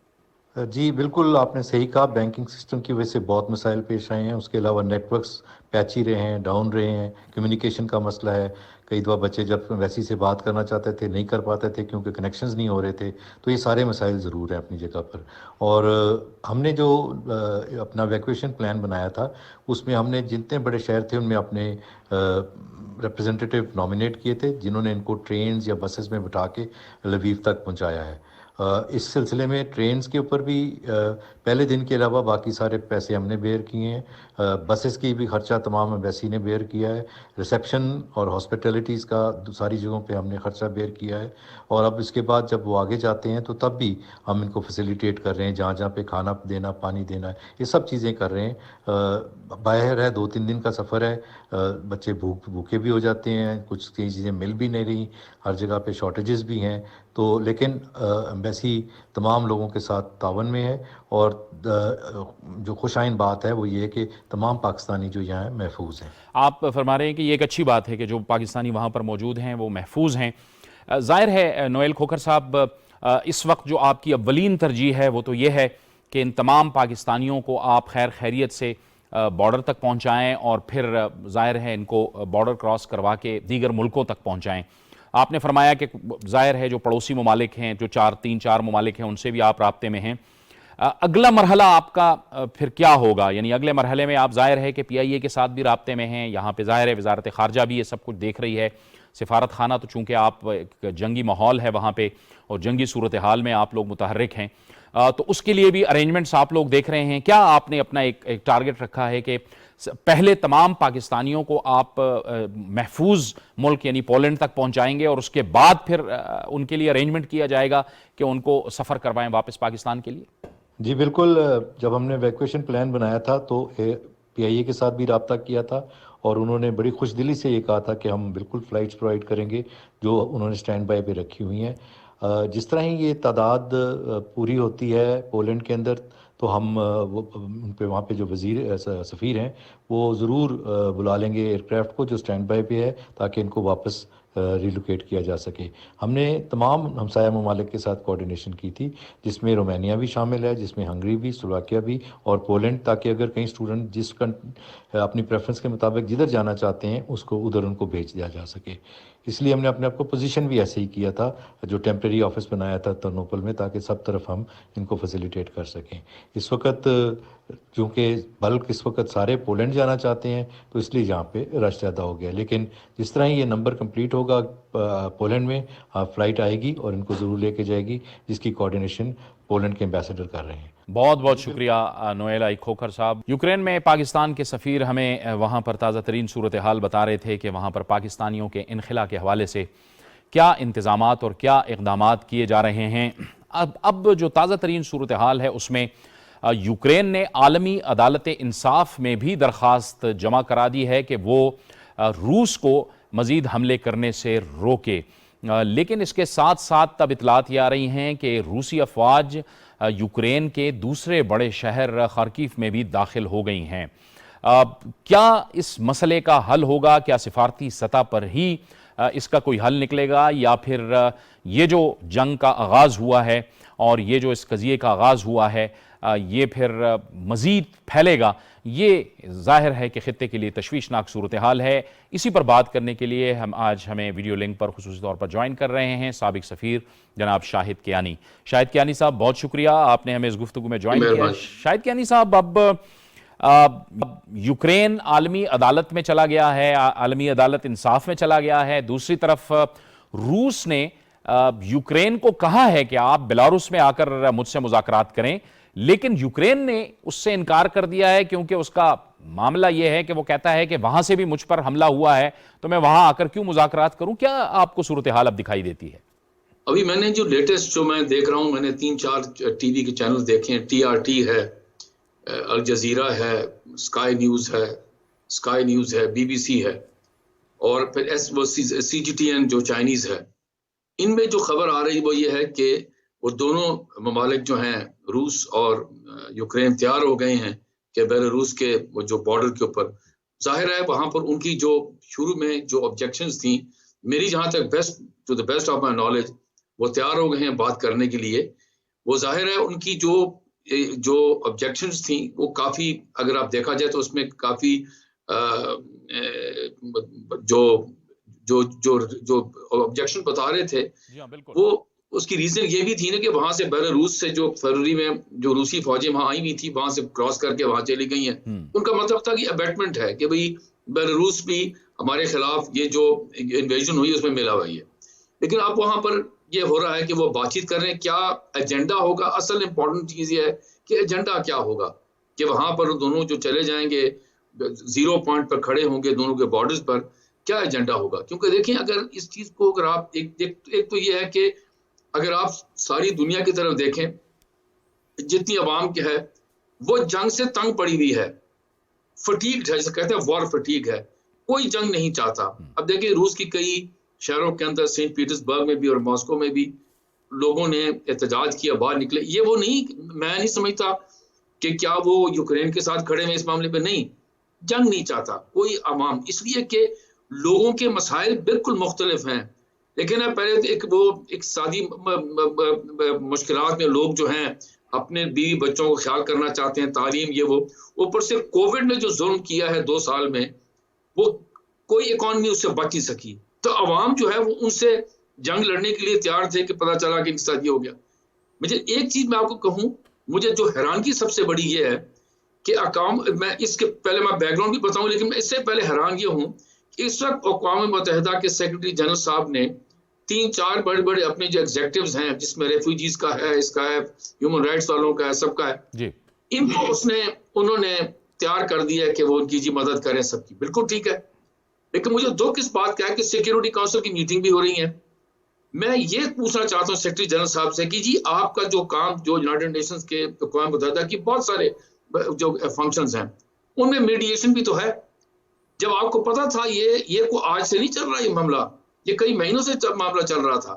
جی بالکل آپ نے صحیح کہا, بینکنگ سسٹم کی وجہ سے بہت مسائل پیش آئے ہیں. اس کے علاوہ نیٹ ورکس پیچی رہے ہیں, ڈاؤن رہے ہیں, کمیونیکیشن کا مسئلہ ہے. کئی دفعہ بچے جب ویسی سے بات کرنا چاہتے تھے نہیں کر پاتے تھے کیونکہ کنیکشنز نہیں ہو رہے تھے. تو یہ سارے مسائل ضرور ہیں اپنی جگہ پر. اور ہم نے جو اپنا ویکویشن پلان بنایا تھا اس میں ہم نے جتنے بڑے شہر تھے ان میں اپنے ریپرزنٹیٹیو نامینیٹ کیے تھے جنہوں نے ان کو ٹرینز یا بسز میں بٹھا کے لویو تک پہنچایا ہے. اس سلسلے میں ٹرینز کے اوپر بھی پہلے دن کے علاوہ باقی سارے پیسے ہم نے بیئر کیے ہیں. بسز کی بھی خرچہ تمام ایمبیسی نے بیئر کیا ہے. ریسیپشن اور ہاسپٹیلٹیز کا ساری جگہوں پہ ہم نے خرچہ بیئر کیا ہے. اور اب اس کے بعد جب وہ آگے جاتے ہیں تو تب بھی ہم ان کو فیسیلیٹیٹ کر رہے ہیں, جہاں جہاں پہ کھانا دینا, پانی دینا ہے, یہ سب چیزیں کر رہے ہیں. باہر ہے 2-3 دن کا سفر ہے, بچے بھوکے بھی ہو جاتے ہیں, کچھ کئی چیزیں مل بھی نہیں رہی, ہر جگہ پہ شارٹیجز بھی ہیں. تو لیکن ایمبیسی تمام لوگوں کے ساتھ تعاون میں ہے. اور جو خوشائن بات ہے وہ یہ ہے کہ تمام پاکستانی جو یہاں ہیں محفوظ ہیں. آپ فرما رہے ہیں کہ یہ ایک اچھی بات ہے کہ جو پاکستانی وہاں پر موجود ہیں وہ محفوظ ہیں. ظاہر ہے نویل کھوکھر صاحب, اس وقت جو آپ کی اولین ترجیح ہے وہ تو یہ ہے کہ ان تمام پاکستانیوں کو آپ خیر خیریت سے بارڈر تک پہنچائیں اور پھر ظاہر ہے ان کو بارڈر کراس کروا کے دیگر ملکوں تک پہنچائیں. آپ نے فرمایا کہ ظاہر ہے جو پڑوسی ممالک ہیں, جو 3-4 ممالک ہیں, ان سے بھی آپ رابطے میں ہیں. اگلا مرحلہ آپ کا پھر کیا ہوگا؟ یعنی اگلے مرحلے میں آپ ظاہر ہے کہ PIA کے ساتھ بھی رابطے میں ہیں, یہاں پہ ظاہر ہے وزارت خارجہ بھی یہ سب کچھ دیکھ رہی ہے. سفارت خانہ تو چونکہ آپ ایک جنگی ماحول ہے وہاں پہ اور جنگی صورتحال میں آپ لوگ متحرک ہیں, تو اس کے لیے بھی ارینجمنٹس آپ لوگ دیکھ رہے ہیں. کیا آپ نے اپنا ایک ٹارگٹ رکھا ہے کہ پہلے تمام پاکستانیوں کو آپ محفوظ ملک یعنی پولینڈ تک پہنچائیں گے اور اس کے بعد پھر ان کے لیے ارینجمنٹ کیا جائے گا کہ ان کو سفر کروائیں واپس پاکستان کے لیے؟ جی بالکل, جب ہم نے ویکویشن پلان بنایا تھا تو PIA کے ساتھ بھی رابطہ کیا تھا اور انہوں نے بڑی خوش دلی سے یہ کہا تھا کہ ہم بالکل فلائٹس پرووائڈ کریں گے جو انہوں نے سٹینڈ بائی پہ رکھی ہوئی ہیں. جس طرح ہی یہ تعداد پوری ہوتی ہے پولینڈ کے اندر تو ہم ان پہ وہاں پہ جو سفیر ہیں وہ ضرور بلا لیں گے ایئر کرافٹ کو جو سٹینڈ بائی پہ ہے تاکہ ان کو واپس ریلوکیٹ کیا جا سکے. ہم نے تمام ہمسایہ ممالک کے ساتھ کوارڈینیشن کی تھی جس میں رومانیہ بھی شامل ہے, جس میں ہنگری بھی, سلوواکیہ بھی اور پولینڈ, تاکہ اگر کہیں اسٹوڈنٹ اپنی پریفرنس کے مطابق جدھر جانا چاہتے ہیں اس کو ادھر ان کو بھیج دیا جا سکے. اس لیے ہم نے اپنے آپ کو پوزیشن بھی ایسے ہی کیا تھا, جو ٹیمپریری آفس بنایا تھا ترنوپل میں, تاکہ سب طرف ہم ان کو فیسیلیٹیٹ کر سکیں. اس وقت چونکہ بلک اس وقت سارے پولینڈ جانا چاہتے ہیں تو اس لیے یہاں پہ رش زیادہ ہو گیا, لیکن جس طرح ہی یہ نمبر کمپلیٹ ہوگا پولینڈ میں فلائٹ آئے گی اور ان کو ضرور لے کے جائے گی, جس کی کوارڈینیشن پولینڈ کے ایمبیسڈر کر رہے ہیں. بہت بہت شکریہ نویل آئی کھوکھر صاحب. یوکرین میں پاکستان کے سفیر ہمیں وہاں پر تازہ ترین صورتحال بتا رہے تھے کہ وہاں پر پاکستانیوں کے انخلا کے حوالے سے کیا انتظامات اور کیا اقدامات کیے جا رہے ہیں. اب جو تازہ ترین صورتحال ہے اس میں یوکرین نے عالمی عدالت انصاف میں بھی درخواست جمع کرا دی ہے کہ وہ روس کو مزید حملے کرنے سے روکے. لیکن اس کے ساتھ ساتھ تب اطلاعات یہ آ رہی ہیں کہ روسی افواج یوکرین کے دوسرے بڑے شہر خارکیف میں بھی داخل ہو گئی ہیں. کیا اس مسئلے کا حل ہوگا؟ کیا سفارتی سطح پر ہی اس کا کوئی حل نکلے گا, یا پھر یہ جو جنگ کا آغاز ہوا ہے اور یہ جو اس قضیے کا آغاز ہوا ہے یہ پھر مزید پھیلے گا؟ یہ ظاہر ہے کہ خطے کے لیے تشویشناک صورتحال ہے. اسی پر بات کرنے کے لیے ہمیں ویڈیو لنک پر خصوصی طور پر جوائن کر رہے ہیں سابق سفیر جناب شاہد کیانی. شاہد کیانی صاحب بہت شکریہ, آپ نے ہمیں اس گفتگو میں جوائن کیا. شاہد کیانی صاحب, اب यूक्रेन आलमी अदालत में चला गया है, आलमी अदालत इंसाफ में चला गया है। दूसरी तरफ रूस ने यूक्रेन को कहा है कि आप बेलारूस में आकर मुझसे मुज़ाकरात करें, लेकिन यूक्रेन ने उससे इनकार कर दिया है क्योंकि उसका मामला यह है कि वो कहता है कि वहां से भी मुझ पर हमला हुआ है तो मैं वहां आकर क्यों मुज़ाकरात करूं। क्या आपको सूरत हाल अब दिखाई देती है? अभी मैंने जो लेटेस्ट जो मैं देख रहा हूं, मैंने 3-4 टीवी के चैनल देखे हैं। TRT है, अल जजीरा है, स्काई न्यूज़ है, BBC है, और फिर CGTN जो चाइनीज़ है। इनमें जो खबर आ रही वो ये है कि वो दोनों ममालिक जो हैं, रूस और यूक्रेन, तैयार हो गए हैं कि बेलारूस के वो जो बॉर्डर के ऊपर, जाहिर है वहाँ पर उनकी जो शुरू में जो ऑब्जेक्शंस थी, मेरी जहाँ तक to the best of my knowledge, वो तैयार हो गए हैं बात करने के लिए। वो जाहिर है उनकी जो ऑब्जेक्शंस थी वो काफ़ी, अगर आप देखा जाए तो उसमें काफ़ी जो ऑब्जेक्शन बता रहे थे, वो उसकी रीजन ये भी थी ना कि वहां से बेलारूस से जो फरवरी में जो रूसी फौजें वहां आई हुई थी, वहां से क्रॉस करके वहां चली गई हैं। उनका मतलब था कि अबेटमेंट है कि भाई बेलारूस भी हमारे खिलाफ ये जो इन्वेजन हुई उसमें मिला हुआ है। लेकिन अब वहां पर ये हो रहा है कि वो बातचीत कर रहे हैं, क्या एजेंडा होगा। असल इंपॉर्टेंट चीज ये है कि एजेंडा क्या होगा, कि वहां पर दोनों जो चले जाएंगे, 0 पॉइंट पर खड़े होंगे दोनों के बॉर्डर्स पर, क्या एजेंडा होगा। क्योंकि देखिए, अगर इस चीज को अगर आप एक तो ये है कि अगर आप सारी दुनिया की तरफ देखें, जितनी आवाम की है वो जंग से तंग पड़ी हुई है, फटीग्ड है, जैसे कहते हैं वॉर फटीग है, कोई जंग नहीं चाहता। अब देखिए, रूस की कई शहरों के अंदर, सेंट पीटर्सबर्ग में भी और मॉस्को में भी लोगों ने एहतजाज किया, बाहर निकले। ये वो नहीं, मैं नहीं समझता कि क्या वो यूक्रेन के साथ खड़े हैं इस मामले पे, नहीं, जंग नहीं चाहता कोई आवाम, इसलिए कि लोगों के मसाइल बिल्कुल मुख्तलिफ हैं। लेकिन पहले एक सादी मुश्किलात में लोग जो हैं अपने बीवी बच्चों को ख्याल करना चाहते हैं, तालीम, ये वो, ऊपर से कोविड ने जो जुल्म किया है 2 साल में, वो कोई इकॉनमी उससे बच नहीं सकी। तो अवाम जो है वो उनसे जंग लड़ने के लिए तैयार थे कि पता चला कि इनके साथ ये हो गया। मुझे एक चीज मैं आपको कहूं, मुझे जो हैरानगी सबसे बड़ी ये है कि मैं इसके पहले मैं बैकग्राउंड भी बताऊं, लेकिन मैं इससे पहले हैरान ये हूं कि इस वक्त अक़वाम मुत्तहिदा के सेक्रेटरी जनरल साहब ने 3-4 बड़े अपने जो एग्जेक्टिव्स हैं, जिसमें रेफ्यूजीज का है, इसका है, ह्यूमन राइट्स वालों का है, सबका है जी, इनको उन्होंने तैयार कर दिया है कि वो उनकी जी मदद करें सबकी। बिल्कुल ठीक है, लेकिन मुझे दुख इस बात का है कि सिक्योरिटी काउंसिल की मीटिंग भी हो रही है। मैं ये पूछना चाहता हूँ सेक्रेटरी जनरल साहब से कि जी आपका जो काम, जो यूनाइटेड नेशंस के अक़वाम मुत्तहिदा की बहुत सारे जो फंक्शंस हैं, उनमें मीडिएशन भी तो है। जब आपको पता था ये को आज से नहीं चल रहा, ये मामला ये कई महीनों से मामला चल रहा था,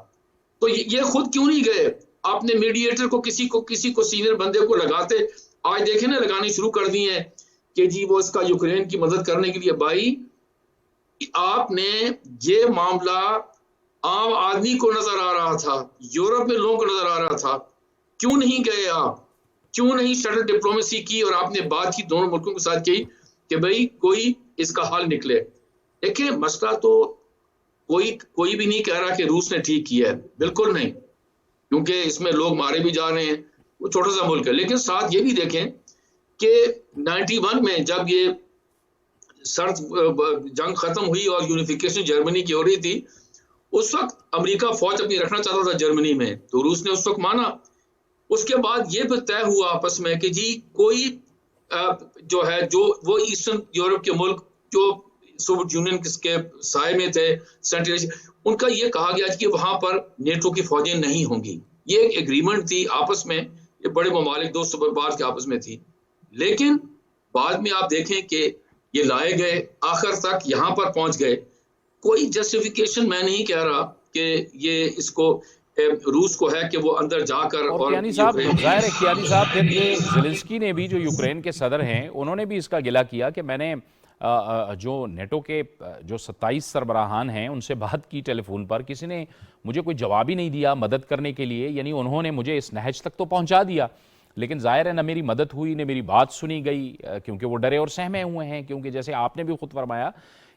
तो ये खुद क्यों नहीं गए? आपने मीडिएटर को किसी को सीनियर बंदे को लगाते, आज देखे ना, लगाने शुरू कर दिए हैं कि जी वो इसका यूक्रेन की मदद करने के लिए। भाई, आपने ये मामला आम आदमी को नजर आ रहा था, यूरोप में लोगों को नजर आ रहा था, क्यों नहीं गए आप? क्यों नहीं शटल डिप्लोमेसी की और आपने बात की दोनों मुल्कों के साथ की कि भाई कोई इसका हल निकले? देखिए, मसला तो कोई भी नहीं कह रहा कि रूस ने ठीक किया है, बिल्कुल नहीं, क्योंकि इसमें लोग मारे भी जा रहे हैं, वो छोटा सा मुल्क है। लेकिन साथ ये भी देखें कि 91 में जब ये सर्द जंग खत्म हुई और यूनिफिकेशन जर्मनी की हो रही थी, उस वक्त अमेरिका फौज अपनी रखना चाहता था जर्मनी में, तो रूस ने उस वक्त माना। उसके बाद ये भी तय हुआ आपस में कि जी कोई जो है, जो वो ईस्टर्न यूरोप के मुल्क जो सोवियत यूनियन के साए में थे, सेंट्रल एशिया, उनका ये कहा गया कि वहां पर नेटो की फौजें नहीं होंगी। ये एक एग्रीमेंट थी आपस में, ये बड़े ममालिक, 2 सुपरपावर के आपस में थी। लेकिन बाद में आप देखें कि ये लाए गए, आखिर तक यहाँ पर पहुंच गए। कोई जस्टिफिकेशन मैं नहीं कह रहा कि ये इसको रूस को है कि वो अंदर जाकर और कियानी साहब, जाहिर है कियानी साहब, फिर ये ज़ेलेंस्की ने भी, जो यूक्रेन के सदर हैं, उन्होंने भी इसका गिला किया कि मैंने जो नेटो के जो 27 सरबराहान हैं उनसे बात की टेलीफोन पर, किसी ने मुझे कोई जवाब ही नहीं दिया मदद करने के लिए, यानी उन्होंने मुझे इस नहज तक तो पहुंचा दिया, लेकिन जाहिर है न मेरी मदद हुई न मेरी बात सुनी गई, क्योंकि वो डरे और सहमे हुए हैं। क्योंकि जैसे आपने भी खुद फरमाया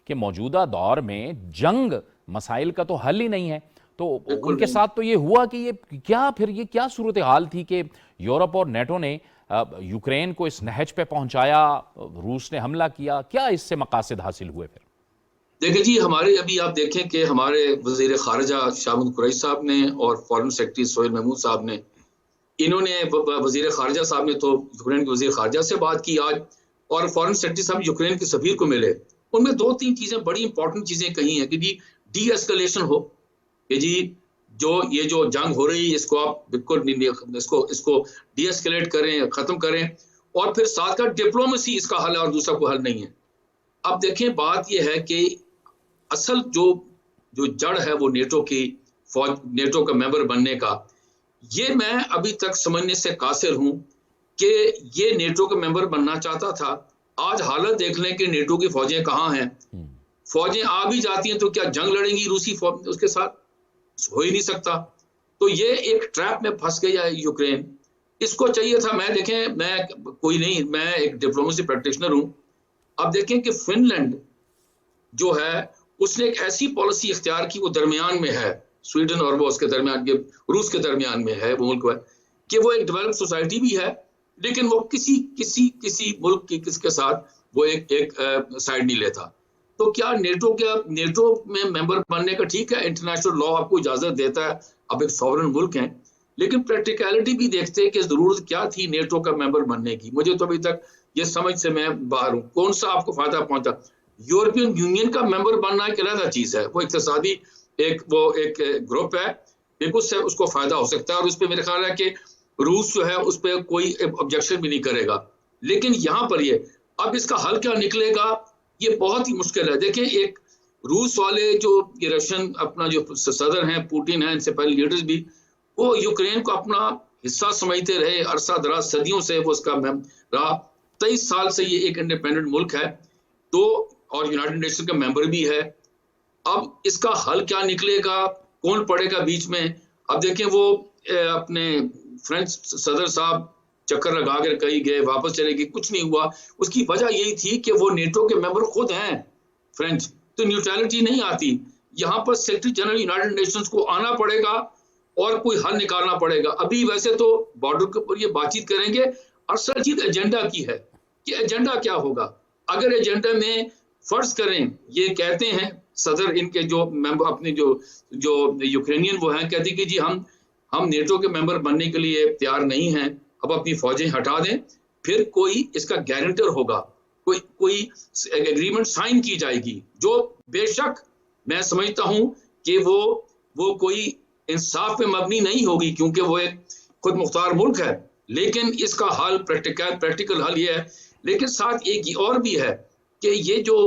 कि मौजूदा दौर में जंग मसाइल का तो हल ही नहीं है, तो उनके साथ तो ये हुआ कि ये क्या सूरत हाल थी कि यूरोप और नेटो ने यूक्रेन को इस नहज पे पहुंचाया, रूस ने हमला किया, क्या इससे मकासद हासिल हुए फिर? देखिए जी, हमारे अभी आप देखें कि हमारे वजीर खारजा शाह महमूद कुरैशी साहब ने और फॉरेन सेक्रेटरी सोहेल महमूद साहब ने, इन्होंने वजीर खारजा साहब ने तो यूक्रेन के वजीर खारजा से बात की आज, और फॉरेन सेक्रेटरी साहब यूक्रेन के सफीर को मिले। उनमें 2-3 चीजें बड़ी इंपॉर्टेंट चीजें कही हैं कि जी डी एस्केलेशन हो, कि जी ये जो जंग हो रही है इसको आप बिल्कुल इसको डी एस्केलेट करें, खत्म करें, और फिर साथ का डिप्लोमेसी इसका हल है और दूसरा कोई हल नहीं है। अब देखें, बात यह है कि असल जो जड़ है वो नेटो की फौज, नेटो का मेंबर बनने का, ये मैं अभी तक समझने से कासिर हूं कि ये नेटो का मेंबर बनना चाहता था। आज हालत देख लें कि नेटो की फौजें कहाँ हैं। फौजें आ भी जाती हैं तो क्या जंग लड़ेंगी रूसी फौज उसके साथ? हो ही नहीं सकता। तो ये एक ट्रैप में फंस गया है यूक्रेन। इसको चाहिए था, मैं देखें, मैं कोई नहीं, मैं एक डिप्लोमेसी प्रैक्टिशनर हूं। अब देखें कि फिनलैंड जो है उसने एक ऐसी पॉलिसी इख्तियार की, वो दरमियान में है, स्वीडन और वो उसके दरमियान के, रूस के दरमियान में है वो मुल्क है, कि वो एक डेवलप्ड सोसाइटी भी है, लेकिन वो किसी मुल्क की किसके साथ वो एक साइड नहीं लेता। तो क्या नेटो में मेंबर बनने का ठीक है, इंटरनेशनल लॉ आपको इजाजत देता है, अब एक सॉवरेन मुल्क हैं, लेकिन प्रैक्टिकलिटी भी देखते हैं कि जरूरत क्या थी नेटो का मेंबर बनने की। मुझे तो अभी तक ये समझ से मैं बाहर हूँ, कौन सा आपको फायदा पहुंचा। यूरोपियन यूनियन का मेंबर बनना एक अलग चीज है, वो इक्तिसादी एक ग्रुप है, बिल्कुल से उसको फायदा हो सकता है, और उस पर मेरे ख्याल है कि रूस जो है उस पर कोई ऑब्जेक्शन भी नहीं करेगा। लेकिन यहाँ पर ये अब इसका हल क्या निकलेगा, ये बहुत ही मुश्किल है। देखिए, एक रूस वाले जो ये रशियन अपना जो सदर हैं पुतिन हैं, इनसे पहले लीडर्स भी, वो यूक्रेन को अपना हिस्सा समझते रहे, अरसा दराज सदियों से वो उसका रहा। 23 साल से ये एक इंडिपेंडेंट मुल्क है, तो और यूनाइटेड नेशन का मेंबर भी है। अब इसका हल क्या निकलेगा, कौन पड़ेगा बीच में? अब देखें, वो अपने फ्रेंच सदर साहब चक्कर लगा कर कहीं गए, वापस चले गए, कुछ नहीं हुआ। उसकी वजह यही थी कि वो नेटो के मेंबर खुद हैं फ्रेंच, तो न्यूट्रलिटी नहीं आती। यहाँ पर सेक्रेटरी जनरल यूनाइटेड नेशंस को आना पड़ेगा और कोई हल निकालना पड़ेगा। अभी वैसे तो बॉर्डर के ऊपर ये बातचीत करेंगे, असल चीज एजेंडा की है कि एजेंडा क्या होगा। अगर एजेंडा में फर्ज करें, ये कहते हैं सदर इनके जो मेंबर अपने जो यूक्रेनियन वो हैं, कहते कि जी हम नेटो के मेंबर बनने के लिए तैयार नहीं हैं, अब अपनी फौजें हटा दें, फिर कोई इसका गारंटर होगा, कोई एग्रीमेंट साइन की जाएगी, जो बेशक मैं समझता हूं कि वो कोई इंसाफ पे मबनी नहीं होगी, क्योंकि वो एक खुद मुख्तार मुल्क है। लेकिन इसका हल प्रैक्टिकल हल ये है। लेकिन साथ एक और भी है कि ये जो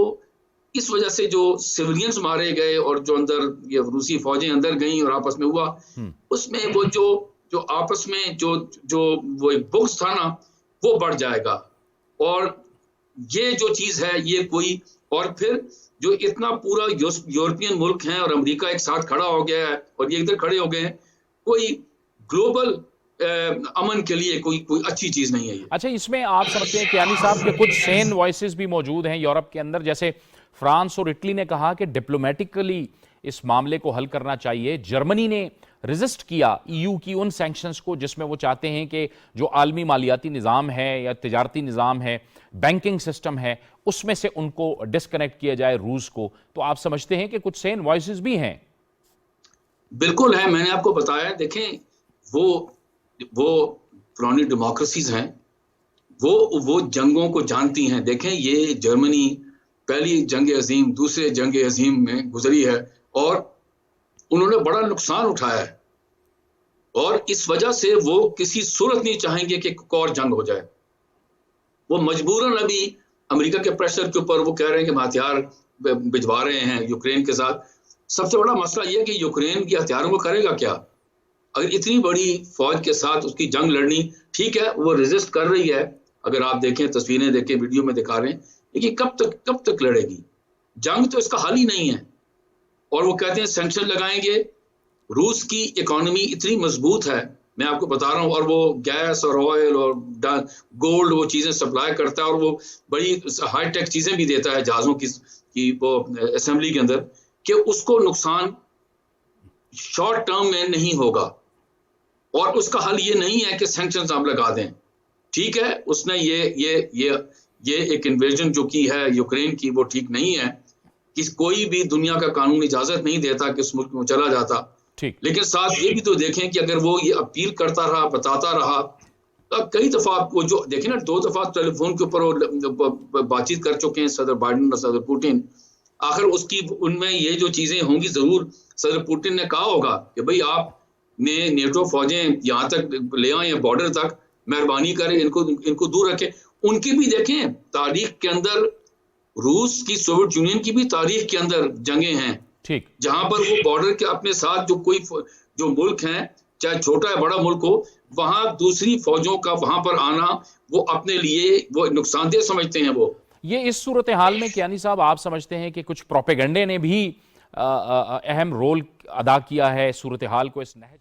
इस वजह से जो सिविलियंस मारे गए और जो अंदर ये रूसी फौजें अंदर गई और आपस में हुआ, उसमें वो जो आपस में जो वो एक बुग्ज था ना, वो बढ़ जाएगा। और ये जो चीज है ये कोई, और फिर जो इतना पूरा यूरोपियन मुल्क हैं और अमेरिका एक साथ खड़ा हो गया है और ये इधर खड़े हो गए हैं, कोई ग्लोबल अमन के लिए कोई अच्छी चीज नहीं है ये। अच्छा, इसमें आप समझते हैं कियानी साहब के कुछ सेन वॉइसेस भी मौजूद हैं यूरोप के अंदर, जैसे फ्रांस और इटली ने कहा कि डिप्लोमेटिकली इस मामले को हल करना चाहिए। जर्मनी ने रेजिस्ट किया ईयू की उन सैंक्शंस को जिसमें वो चाहते हैं कि जो आलमी मालियाती निज़ाम है या तिजारती निज़ाम है, बैंकिंग सिस्टम है, उसमें से उनको डिस्कनेक्ट किया जाए रूस को। तो आप समझते हैं कि कुछ सेन वॉइसेस भी हैं? बिल्कुल है, मैंने आपको बताया। देखें, वो पुरानी डेमोक्रेसीज हैं, वो जंगों को जानती हैं। देखें, ये जर्मनी पहली जंग अजीम, दूसरे जंग अजीम में गुजरी है और उन्होंने बड़ा नुकसान उठाया है, और इस वजह से वो किसी सूरत नहीं चाहेंगे कि एक और जंग हो जाए। वो मजबूरन अभी अमेरिका के प्रेशर के ऊपर वो कह रहे हैं कि हम हथियार भिजवा रहे हैं यूक्रेन के साथ। सबसे बड़ा मसला ये है कि यूक्रेन के हथियारों को करेगा क्या? अगर इतनी बड़ी फौज के साथ उसकी जंग लड़नी, ठीक है, वो रेजिस्ट कर रही है, अगर आप देखें, तस्वीरें देखें, वीडियो में दिखा रहे हैं, लेकिन कब तक लड़ेगी जंग? तो इसका हल ही नहीं है। और वो कहते हैं सैंक्शन लगाएंगे। रूस की इकोनॉमी इतनी मजबूत है, मैं आपको बता रहा हूँ, और वो गैस और ऑयल और गोल्ड वो चीजें सप्लाई करता है, और वो बड़ी हाई टेक चीजें भी देता है जहाजों की वो असेंबली के अंदर, कि उसको नुकसान शॉर्ट टर्म में नहीं होगा। और उसका हल ये नहीं है कि सैंक्शंस आप लगा दें। ٹھیک ہے اس نے یہ ایک انویژن جو کی ہے یوکرین کی وہ ٹھیک نہیں ہے، کہ کوئی بھی دنیا کا قانون اجازت نہیں دیتا کہ اس ملک میں چلا جاتا، لیکن ساتھ یہ بھی تو دیکھیں کہ اگر وہ یہ اپیل کرتا رہا، بتاتا رہا، کئی دفعہ وہ جو دیکھیں نا 2 دفعہ ٹیلی فون کے اوپر بات چیت کر چکے ہیں صدر بائیڈن اور صدر پوٹن، آخر اس کی ان میں یہ جو چیزیں ہوں گی ضرور صدر پوٹن نے کہا ہوگا کہ بھئی آپ نے نیٹو فوجیں یہاں تک لے آئیں بارڈر تک، مہربانی کریں ان کو دور رکھیں. ان کی بھی دیکھیں تاریخ کے اندر روس کی سوویت یونین کی بھی تاریخ کے اندر جنگیں ہیں جہاں پر وہ بارڈر کے اپنے ساتھ جو ملک ہیں چاہے چھوٹا ہے بڑا ملک ہو، وہاں دوسری فوجوں کا وہاں پر آنا وہ اپنے لیے وہ نقصان دہ سمجھتے ہیں. وہ یہ اس صورتحال میں کیانی صاحب آپ سمجھتے ہیں کہ کچھ پروپیگنڈے نے بھی اہم رول ادا کیا ہے صورتحال کو اس نہج